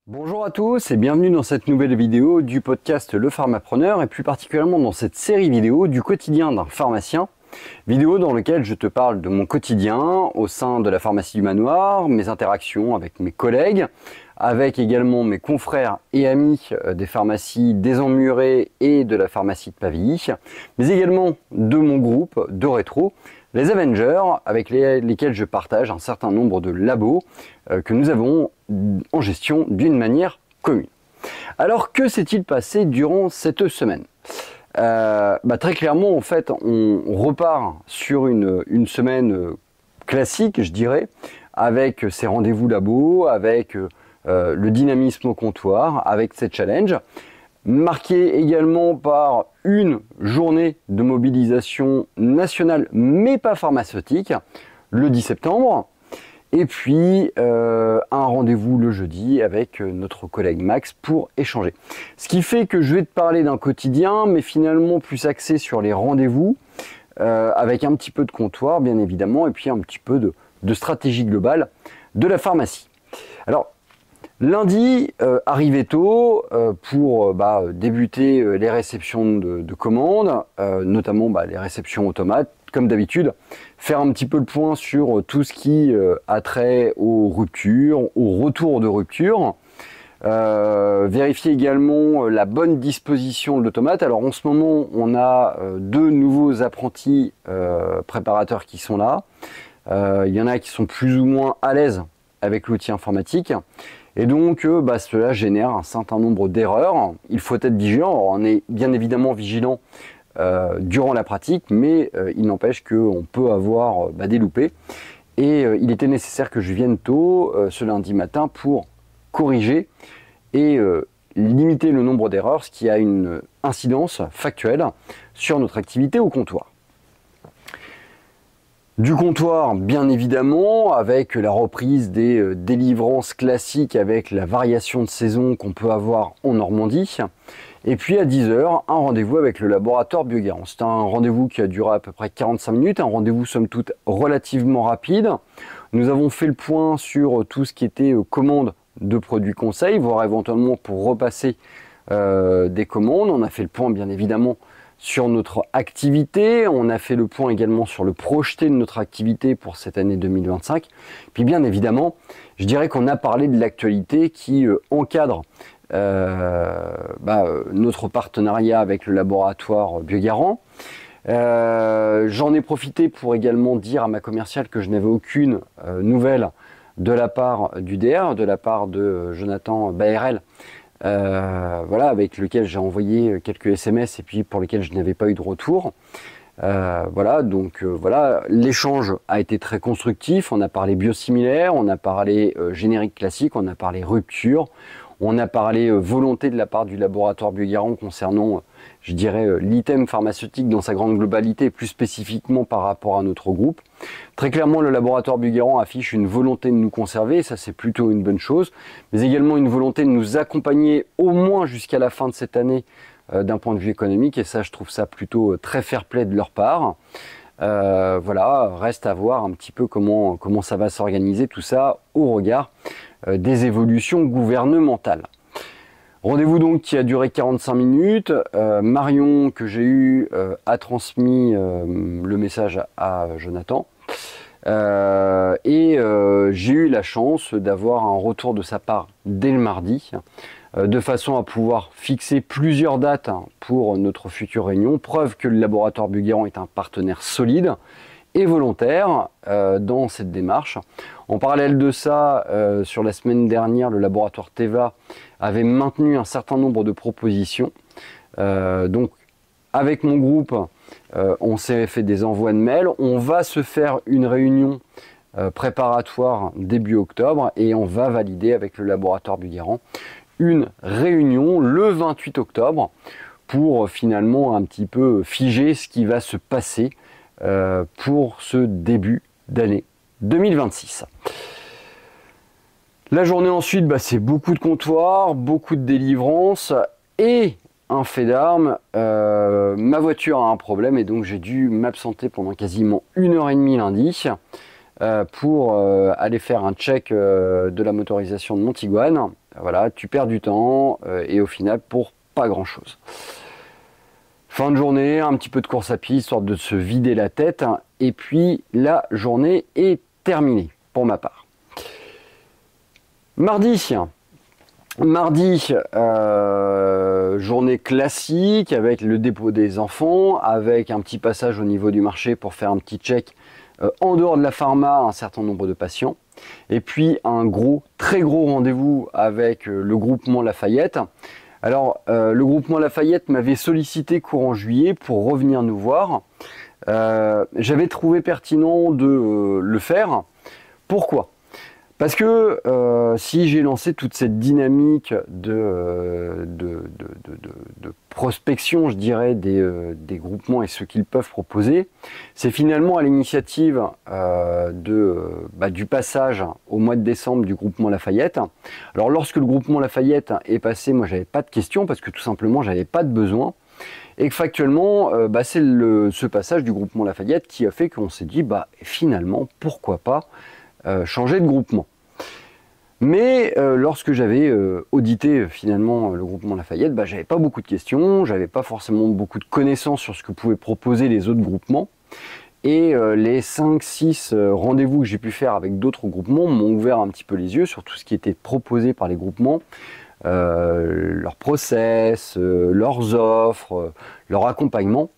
Bonjour à tous et bienvenue dans cette nouvelle vidéo du podcast Le Pharmapreneur et plus particulièrement dans cette série vidéo du quotidien d'un pharmacien. Vidéo dans laquelle je te parle de mon quotidien au sein de la pharmacie du Manoir, mes interactions avec mes collègues, avec également mes confrères et amis des pharmacies des Emmurés et de la pharmacie de Pavilly, mais également de mon groupe de rétro, les Avengers, avec lesquels je partage un certain nombre de labos que nous avons en gestion d'une manière commune. Alors que s'est-il passé durant cette semaine ? Très clairement, en fait, on repart sur une semaine classique, je dirais, avec ses rendez-vous labos, avec le dynamisme au comptoir, avec ces challenges, marqué également par une journée de mobilisation nationale, mais pas pharmaceutique, le 10 septembre. Et puis un rendez-vous le jeudi avec notre collègue Max pour échanger. Ce qui fait que je vais te parler d'un quotidien, mais finalement plus axé sur les rendez-vous, avec un petit peu de comptoir bien évidemment, et puis un petit peu de stratégie globale de la pharmacie. Alors, lundi, arrivé tôt pour débuter les réceptions de commandes, notamment les réceptions automates. Comme d'habitude, faire un petit peu le point sur tout ce qui a trait aux ruptures, au retour de rupture. Vérifier également la bonne disposition de l'automate. Alors en ce moment, on a deux nouveaux apprentis préparateurs qui sont là. Il y en a qui sont plus ou moins à l'aise avec l'outil informatique. Et donc, cela génère un certain nombre d'erreurs. Il faut être vigilant. Alors, on est bien évidemment vigilant durant la pratique, mais il n'empêche qu'on peut avoir des loupés. Et il était nécessaire que je vienne tôt ce lundi matin pour corriger et limiter le nombre d'erreurs, ce qui a une incidence factuelle sur notre activité au comptoir. Du comptoir, bien évidemment, avec la reprise des délivrances classiques avec la variation de saison qu'on peut avoir en Normandie. Et puis à 10h, un rendez-vous avec le laboratoire Biogarant. C'est un rendez-vous qui a duré à peu près 45 minutes, un rendez-vous somme toute relativement rapide. Nous avons fait le point sur tout ce qui était commande de produits conseils, voire éventuellement pour repasser des commandes. On a fait le point bien évidemment sur notre activité, on a fait le point également sur le projeté de notre activité pour cette année 2025. Puis bien évidemment, je dirais qu'on a parlé de l'actualité qui encadre notre partenariat avec le laboratoire Biogarant. J'en ai profité pour également dire à ma commerciale que je n'avais aucune nouvelle de la part du DR, de la part de Jonathan Baerel, avec lequel j'ai envoyé quelques SMS et puis pour lesquels je n'avais pas eu de retour. L'échange a été très constructif. On a parlé biosimilaire, on a parlé générique classique, on a parlé rupture, on a parlé volonté de la part du laboratoire Biogarant concernant, je dirais, l'item pharmaceutique dans sa grande globalité, plus spécifiquement par rapport à notre groupe. Très clairement, le laboratoire Biogarant affiche une volonté de nous conserver, ça c'est plutôt une bonne chose, mais également une volonté de nous accompagner au moins jusqu'à la fin de cette année d'un point de vue économique, et ça je trouve ça plutôt très fair-play de leur part. Reste à voir un petit peu comment ça va s'organiser tout ça au regard des évolutions gouvernementales. Rendez-vous donc qui a duré 45 minutes. Marion, que j'ai eu, a transmis le message à Jonathan. J'ai eu la chance d'avoir un retour de sa part dès le mardi, de façon à pouvoir fixer plusieurs dates pour notre future réunion. Preuve que le laboratoire Biogarant est un partenaire solide et volontaire dans cette démarche. En parallèle de ça, sur la semaine dernière, le laboratoire Teva avait maintenu un certain nombre de propositions. Donc, avec mon groupe, on s'est fait des envois de mails. On va se faire une réunion préparatoire début octobre et on va valider avec le laboratoire Biogarant une réunion le 28 octobre pour finalement un petit peu figer ce qui va se passer pour ce début d'année 2026. La journée ensuite, c'est beaucoup de comptoirs, beaucoup de délivrances et un fait d'armes. Ma voiture a un problème et donc j'ai dû m'absenter pendant quasiment 1h30 lundi pour aller faire un check de la motorisation de mon Tiguan. Voilà, tu perds du temps et au final pour pas grand chose. Fin de journée, un petit peu de course à pied, histoire de se vider la tête, hein, et puis la journée est terminée pour ma part. Mardi, journée classique avec le dépôt des enfants, avec un petit passage au niveau du marché pour faire un petit check en dehors de la pharma, un certain nombre de patients. Et puis un très gros rendez-vous avec le groupement Lafayette. Alors, le groupement Lafayette m'avait sollicité courant juillet pour revenir nous voir. J'avais trouvé pertinent de le faire. Pourquoi ? Parce que si j'ai lancé toute cette dynamique de prospection, je dirais, des groupements et ce qu'ils peuvent proposer, c'est finalement à l'initiative du passage au mois de décembre du groupement Lafayette. Alors lorsque le groupement Lafayette est passé, moi j'avais pas de questions parce que tout simplement j'avais pas de besoin. Et que factuellement, c'est ce passage du groupement Lafayette qui a fait qu'on s'est dit, finalement, pourquoi pas changer de groupement. Mais lorsque j'avais audité finalement le groupement Lafayette, j'avais pas beaucoup de questions, j'avais pas forcément beaucoup de connaissances sur ce que pouvaient proposer les autres groupements. Et les 5-6 rendez-vous que j'ai pu faire avec d'autres groupements m'ont ouvert un petit peu les yeux sur tout ce qui était proposé par les groupements, leur process, leurs offres, leur accompagnement.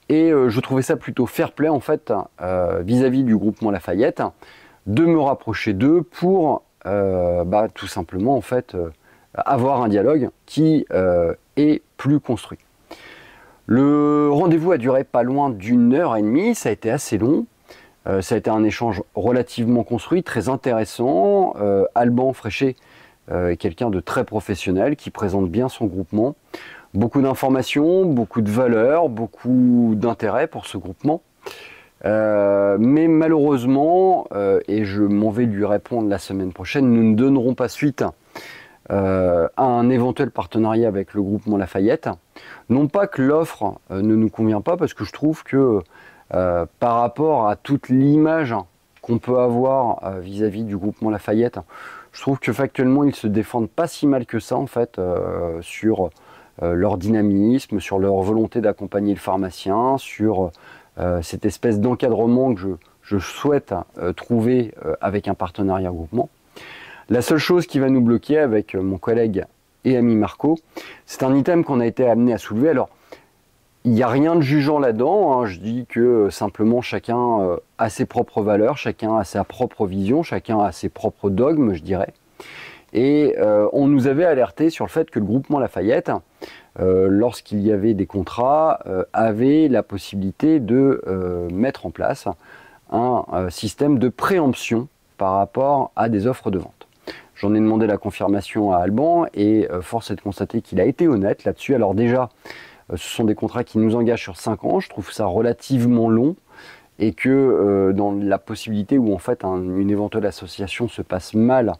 Et je trouvais ça plutôt fair play en fait vis-à-vis du groupement Lafayette, de me rapprocher d'eux pour tout simplement en fait avoir un dialogue qui est plus construit. Le rendez-vous a duré pas loin d'1h30, ça a été assez long, ça a été un échange relativement construit, très intéressant. Alban Fréchet est quelqu'un de très professionnel qui présente bien son groupement, beaucoup d'informations, beaucoup de valeurs, beaucoup d'intérêt pour ce groupement. Mais malheureusement, et je m'en vais lui répondre la semaine prochaine, nous ne donnerons pas suite à un éventuel partenariat avec le groupement Lafayette. Non pas que l'offre ne nous convient pas, parce que je trouve que par rapport à toute l'image qu'on peut avoir vis-à-vis du groupement Lafayette, je trouve que factuellement ils se défendent pas si mal que ça en fait sur leur dynamisme, sur leur volonté d'accompagner le pharmacien, sur cette espèce d'encadrement que je souhaite trouver avec un partenariat groupement. La seule chose qui va nous bloquer avec mon collègue et ami Marco, c'est un item qu'on a été amené à soulever. Alors, il n'y a rien de jugeant là-dedans, hein. Je dis que simplement chacun a ses propres valeurs, chacun a sa propre vision, chacun a ses propres dogmes, je dirais. Et on nous avait alerté sur le fait que le groupement Lafayette, lorsqu'il y avait des contrats, avait la possibilité de mettre en place un système de préemption par rapport à des offres de vente. J'en ai demandé la confirmation à Alban et force est de constater qu'il a été honnête là-dessus. Alors déjà, ce sont des contrats qui nous engagent sur 5 ans, je trouve ça relativement long et que dans la possibilité où en fait une éventuelle association se passe mal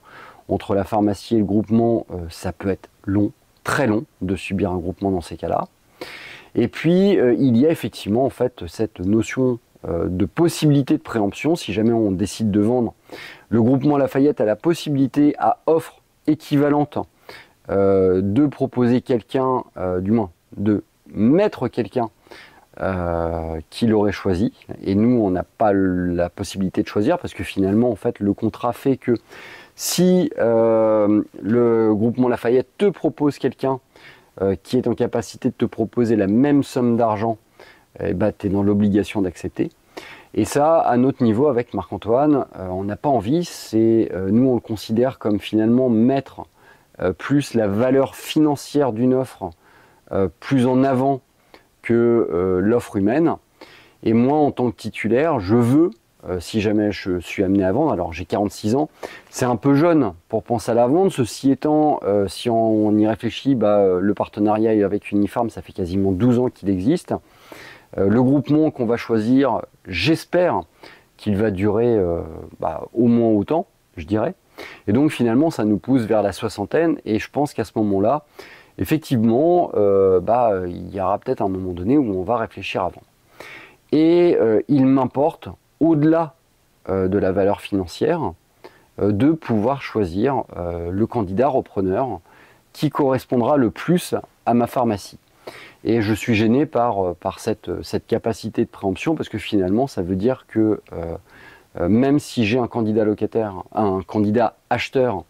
entre la pharmacie et le groupement, ça peut être long, très long de subir un groupement dans ces cas-là. Et puis il y a effectivement en fait cette notion de possibilité de préemption. Si jamais on décide de vendre, le groupement Lafayette a la possibilité à offre équivalente de proposer quelqu'un, du moins de mettre quelqu'un qu'il aurait choisi. Et nous, on n'a pas la possibilité de choisir parce que finalement, en fait, le contrat fait que si le groupement Lafayette te propose quelqu'un qui est en capacité de te proposer la même somme d'argent, tu es dans l'obligation d'accepter. Et ça, à notre niveau, avec Marc-Antoine, on n'a pas envie. Nous, on le considère comme finalement mettre plus la valeur financière d'une offre plus en avant que l'offre humaine. Et moi, en tant que titulaire, je veux, si jamais je suis amené à vendre, alors j'ai 46 ans, c'est un peu jeune pour penser à la vente. Ceci étant, si on y réfléchit, le partenariat avec Unifarm, ça fait quasiment 12 ans qu'il existe. Le groupement qu'on va choisir, j'espère qu'il va durer au moins autant, je dirais. Et donc finalement, ça nous pousse vers la soixantaine. Et je pense qu'à ce moment-là, effectivement, il y aura peut-être un moment donné où on va réfléchir à vendre. Et il m'importe, au-delà de la valeur financière, de pouvoir choisir le candidat repreneur qui correspondra le plus à ma pharmacie. Et je suis gêné par cette capacité de préemption, parce que finalement ça veut dire que même si j'ai un candidat locataire, un candidat acheteur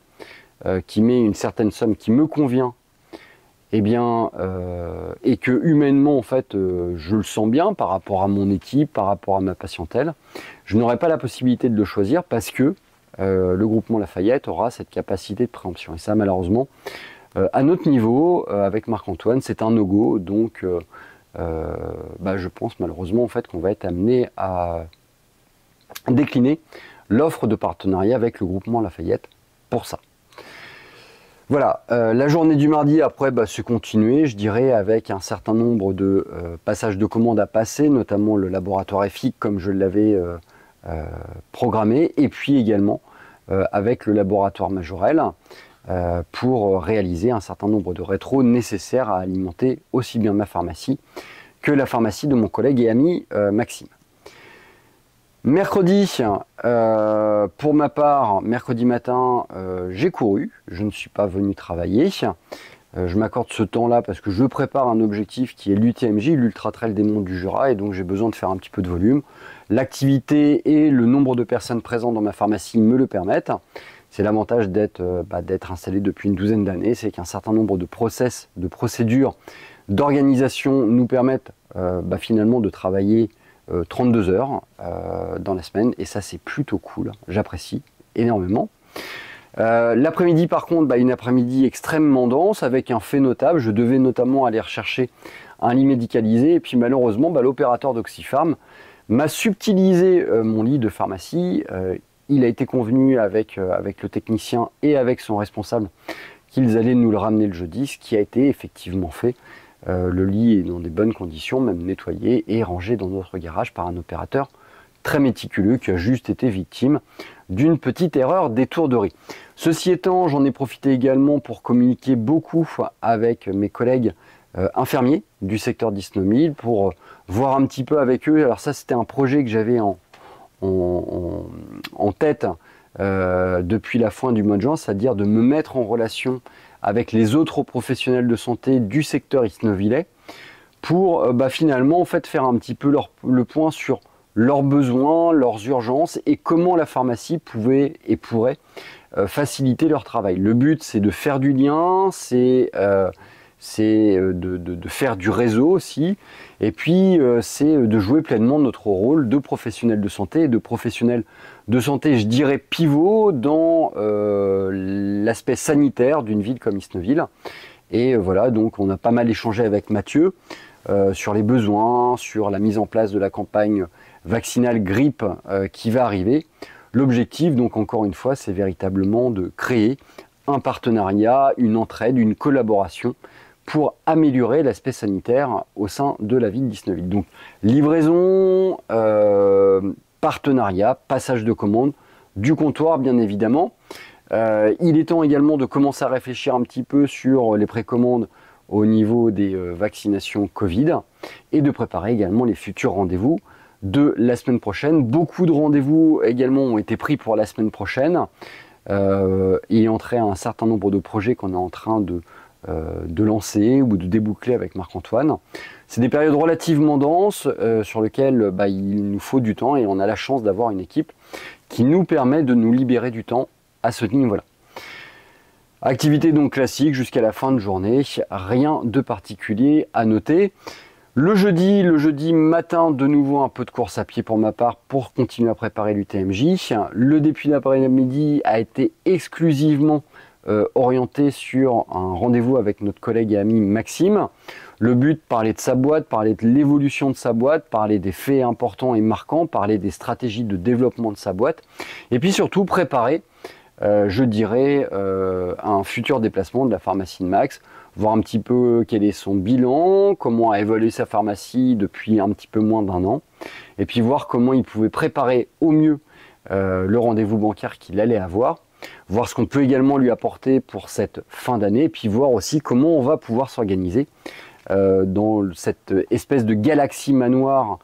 qui met une certaine somme qui me convient, eh bien, et que humainement en fait je le sens bien par rapport à mon équipe, par rapport à ma patientèle, je n'aurai pas la possibilité de le choisir parce que le groupement Lafayette aura cette capacité de préemption. Et ça, malheureusement, à notre niveau, avec Marc-Antoine, c'est un no-go. Donc je pense malheureusement en fait qu'on va être amené à décliner l'offre de partenariat avec le groupement Lafayette pour ça. Voilà, la journée du mardi après se continuer, je dirais, avec un certain nombre de passages de commandes à passer, notamment le laboratoire EFIC comme je l'avais programmé, et puis également avec le laboratoire Majorel pour réaliser un certain nombre de rétros nécessaires à alimenter aussi bien ma pharmacie que la pharmacie de mon collègue et ami Maxime. Mercredi, pour ma part, mercredi matin, j'ai couru, je ne suis pas venu travailler. Je m'accorde ce temps-là parce que je prépare un objectif qui est l'UTMJ, l'Ultra Trail des Monts du Jura, et donc j'ai besoin de faire un petit peu de volume. L'activité et le nombre de personnes présentes dans ma pharmacie me le permettent. C'est l'avantage d'être installé depuis une douzaine d'années, c'est qu'un certain nombre de process, de procédures, d'organisation nous permettent finalement de travailler 32 heures dans la semaine, et ça c'est plutôt cool, j'apprécie énormément. L'après-midi par contre, une après-midi extrêmement dense avec un fait notable. Je devais notamment aller rechercher un lit médicalisé, et puis malheureusement l'opérateur d'Oxypharm m'a subtilisé mon lit de pharmacie. Il a été convenu avec le technicien et avec son responsable qu'ils allaient nous le ramener le jeudi, ce qui a été effectivement fait. Le lit est dans des bonnes conditions, même nettoyé et rangé dans notre garage par un opérateur très méticuleux qui a juste été victime d'une petite erreur d'étourderie. Ceci étant, j'en ai profité également pour communiquer beaucoup avec mes collègues infirmiers du secteur d'Isnomil pour voir un petit peu avec eux. Alors ça, c'était un projet que j'avais en tête depuis la fin du mois de juin, c'est-à-dire de me mettre en relation avec les autres professionnels de santé du secteur isnovilais pour finalement en fait faire un petit peu le point sur leurs besoins, leurs urgences et comment la pharmacie pouvait et pourrait faciliter leur travail. Le but, c'est de faire du lien, c'est de faire du réseau aussi, et puis c'est de jouer pleinement notre rôle de professionnels de santé et de professionnels de santé, je dirais, pivot dans l'aspect sanitaire d'une ville comme Isneville. Et voilà, donc on a pas mal échangé avec Mathieu sur les besoins, sur la mise en place de la campagne vaccinale grippe qui va arriver. L'objectif, donc encore une fois, c'est véritablement de créer un partenariat, une entraide, une collaboration pour améliorer l'aspect sanitaire au sein de la ville d'Isneville. Donc livraison, partenariat, passage de commande, du comptoir bien évidemment. Il est temps également de commencer à réfléchir un petit peu sur les précommandes au niveau des vaccinations Covid et de préparer également les futurs rendez-vous de la semaine prochaine. Beaucoup de rendez-vous également ont été pris pour la semaine prochaine. Il y a entré un certain nombre de projets qu'on est en train de lancer ou de déboucler avec Marc-Antoine. C'est des périodes relativement denses sur lesquelles il nous faut du temps, et on a la chance d'avoir une équipe qui nous permet de nous libérer du temps à ce niveau-là. Activité donc classique jusqu'à la fin de journée, rien de particulier à noter. Le jeudi matin, de nouveau un peu de course à pied pour ma part pour continuer à préparer l'UTMJ. Le début d'après-midi a été exclusivement orienté sur un rendez-vous avec notre collègue et ami Maxime. Le but, parler de sa boîte, parler de l'évolution de sa boîte, parler des faits importants et marquants, parler des stratégies de développement de sa boîte, et puis surtout préparer, je dirais, un futur déplacement de la pharmacie de Max, voir un petit peu quel est son bilan, comment a évolué sa pharmacie depuis un petit peu moins d'un an, et puis voir comment il pouvait préparer au mieux le rendez-vous bancaire qu'il allait avoir, voir ce qu'on peut également lui apporter pour cette fin d'année, et puis voir aussi comment on va pouvoir s'organiser dans cette espèce de galaxie manoir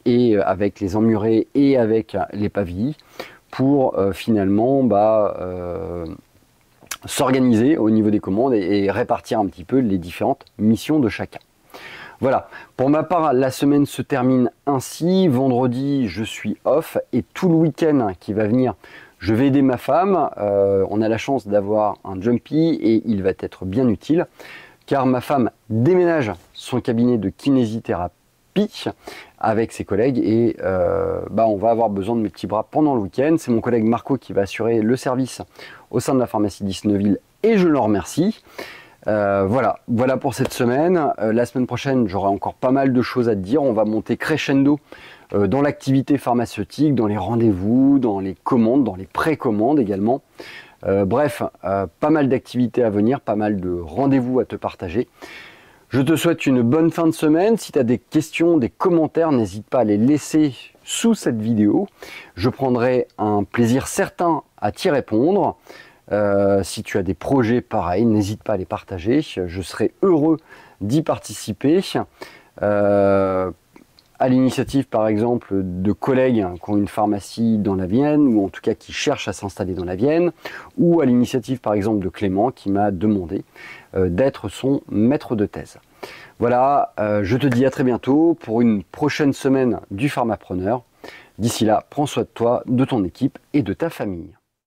et avec les emmurés et avec les pavilles, pour finalement s'organiser au niveau des commandes et répartir un petit peu les différentes missions de chacun. Voilà, pour ma part, la semaine se termine ainsi. Vendredi, je suis off et tout le week-end qui va venir, je vais aider ma femme. On a la chance d'avoir un Jumpy et il va être bien utile car ma femme déménage son cabinet de kinésithérapie avec ses collègues et on va avoir besoin de mes petits bras pendant le week-end. C'est mon collègue Marco qui va assurer le service au sein de la pharmacie d'Isneville et je l'en remercie. Voilà pour cette semaine. La semaine prochaine, j'aurai encore pas mal de choses à te dire. On va monter crescendo dans l'activité pharmaceutique, dans les rendez-vous, dans les commandes, dans les précommandes également. Bref, pas mal d'activités à venir, pas mal de rendez-vous à te partager. Je te souhaite une bonne fin de semaine. Si tu as des questions, des commentaires, n'hésite pas à les laisser sous cette vidéo. Je prendrai un plaisir certain à t'y répondre. Si tu as des projets pareils, n'hésite pas à les partager. Je serai heureux d'y participer. À l'initiative par exemple de collègues qui ont une pharmacie dans la Vienne ou en tout cas qui cherchent à s'installer dans la Vienne, ou à l'initiative par exemple de Clément qui m'a demandé d'être son maître de thèse. Voilà, je te dis à très bientôt pour une prochaine semaine du Pharmapreneur. D'ici là, prends soin de toi, de ton équipe et de ta famille.